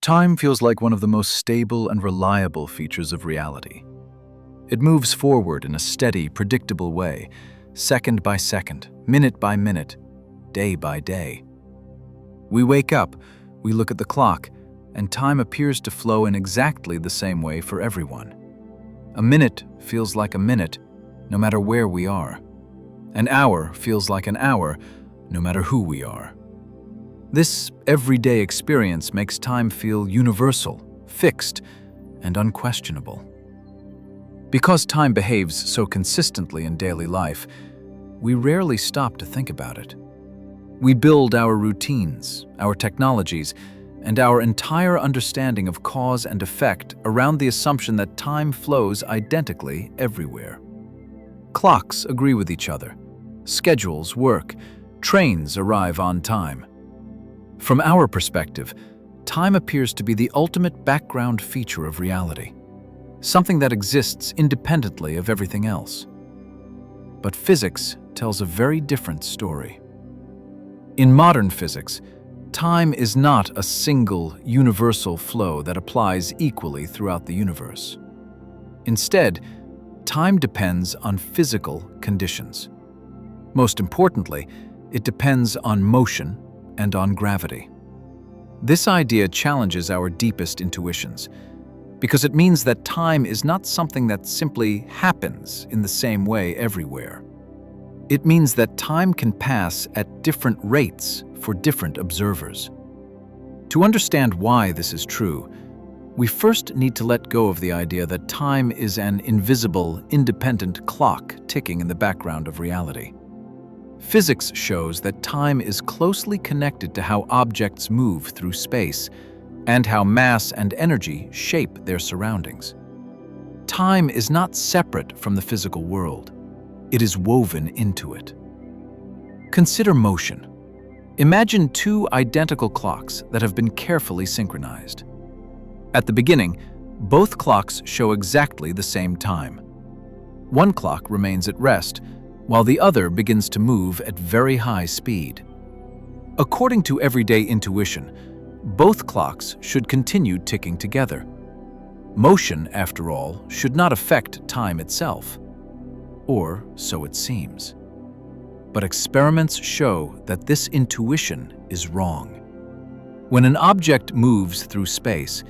Time feels like one of the most stable and reliable features of reality. It moves forward in a steady, predictable way, second by second, minute by minute, day by day. We wake up, we look at the clock, and time appears to flow in exactly the same way for everyone. A minute feels like a minute, no matter where we are. An hour feels like an hour, no matter who we are. This everyday experience makes time feel universal, fixed, and unquestionable. Because time behaves so consistently in daily life, we rarely stop to think about it. We build our routines, our technologies, and our entire understanding of cause and effect around the assumption that time flows identically everywhere. Clocks agree with each other, schedules work, trains arrive on time. From our perspective, time appears to be the ultimate background feature of reality, something that exists independently of everything else. But physics tells a very different story. In modern physics, time is not a single, universal flow that applies equally throughout the universe. Instead, time depends on physical conditions. Most importantly, it depends on motion and on gravity. This idea challenges our deepest intuitions, because it means that time is not something that simply happens in the same way everywhere. It means that time can pass at different rates for different observers. To understand why this is true, we first need to let go of the idea that time is an invisible, independent clock ticking in the background of reality. Physics shows that time is closely connected to how objects move through space and how mass and energy shape their surroundings. Time is not separate from the physical world. It is woven into it. Consider motion. Imagine two identical clocks that have been carefully synchronized. At the beginning, both clocks show exactly the same time. One clock remains at rest, while the other begins to move at very high speed. According to everyday intuition, both clocks should continue ticking together. Motion, after all, should not affect time itself. Or so it seems. But experiments show that this intuition is wrong. When an object moves through space,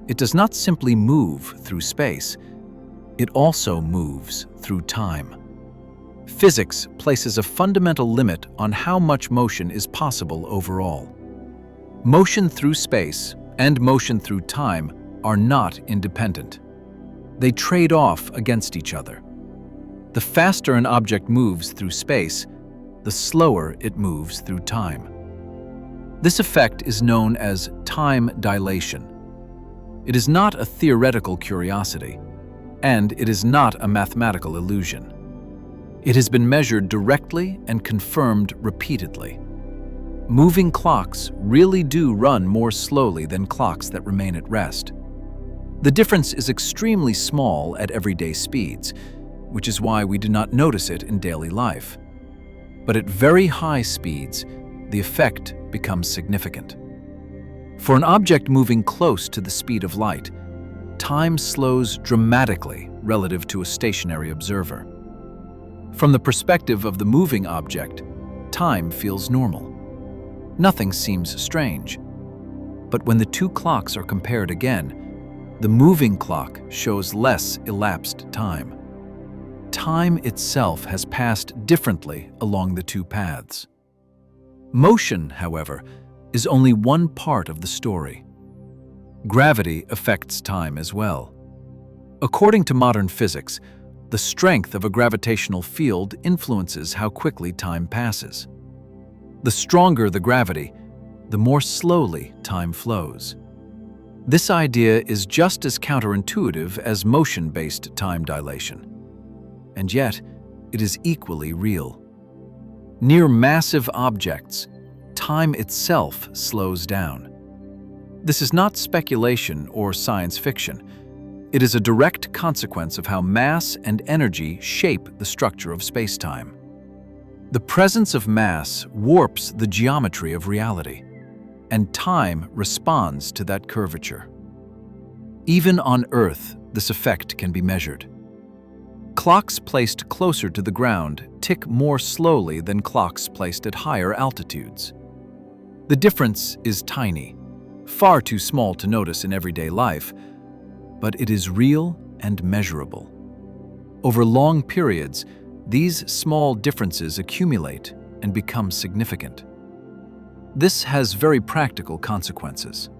it does not simply move through space, it also moves through time. Physics places a fundamental limit on how much motion is possible overall. Motion through space and motion through time are not independent. They trade off against each other. The faster an object moves through space, the slower it moves through time. This effect is known as time dilation. It is not a theoretical curiosity, and it is not a mathematical illusion. It has been measured directly and confirmed repeatedly. Moving clocks really do run more slowly than clocks that remain at rest. The difference is extremely small at everyday speeds, which is why we do not notice it in daily life. But at very high speeds, the effect becomes significant. For an object moving close to the speed of light, time slows dramatically relative to a stationary observer. From the perspective of the moving object, time feels normal. Nothing seems strange. But when the two clocks are compared again, the moving clock shows less elapsed time. Time itself has passed differently along the two paths. Motion, however, is only one part of the story. Gravity affects time as well. According to modern physics, the strength of a gravitational field influences how quickly time passes. The stronger the gravity, the more slowly time flows. This idea is just as counterintuitive as motion-based time dilation. And yet, it is equally real. Near massive objects, time itself slows down. This is not speculation or science fiction. It is a direct consequence of how mass and energy shape the structure of space-time. The presence of mass warps the geometry of reality. and time responds to that curvature. Even on Earth, this effect can be measured. Clocks placed closer to the ground tick more slowly than clocks placed at higher altitudes. The difference is tiny, far too small to notice in everyday life, but it is real and measurable. Over long periods, these small differences accumulate and become significant. This has very practical consequences.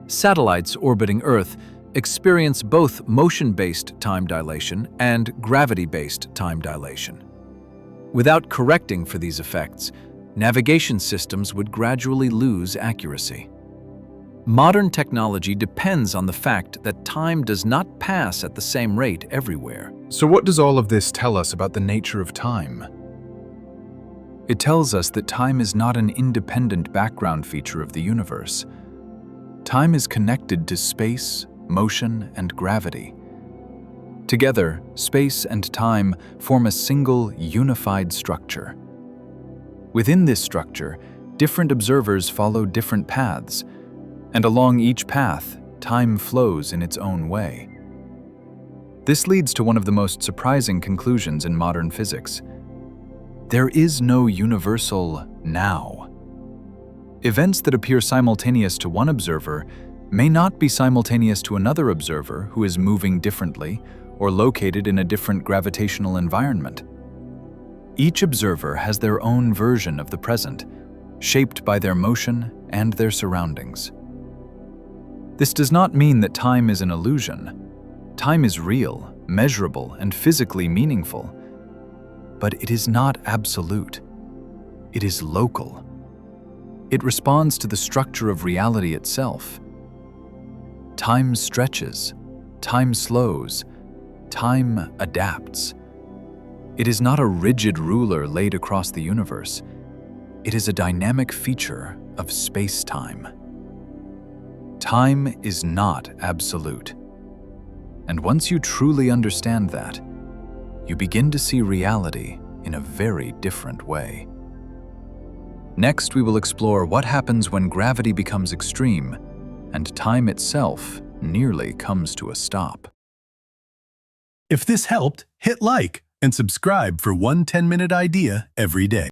Satellites orbiting Earth experience both motion-based time dilation and gravity-based time dilation. Without correcting for these effects, navigation systems would gradually lose accuracy. Modern technology depends on the fact that time does not pass at the same rate everywhere. So what does all of this tell us about the nature of time? It tells us that time is not an independent background feature of the universe. Time is connected to space, motion, and gravity. Together, space and time form a single, unified structure. Within this structure, different observers follow different paths, and along each path, time flows in its own way. This leads to one of the most surprising conclusions in modern physics. There is no universal now. Events that appear simultaneous to one observer may not be simultaneous to another observer who is moving differently or located in a different gravitational environment. Each observer has their own version of the present, shaped by their motion and their surroundings. This does not mean that time is an illusion. Time is real, measurable, and physically meaningful. But it is not absolute. It is local. It responds to the structure of reality itself. Time stretches, time slows, time adapts. It is not a rigid ruler laid across the universe. It is a dynamic feature of space-time. Time is not absolute. And once you truly understand that, you begin to see reality in a very different way. Next, we will explore what happens when gravity becomes extreme and time itself nearly comes to a stop. If this helped, hit like and subscribe for one 10-minute idea every day.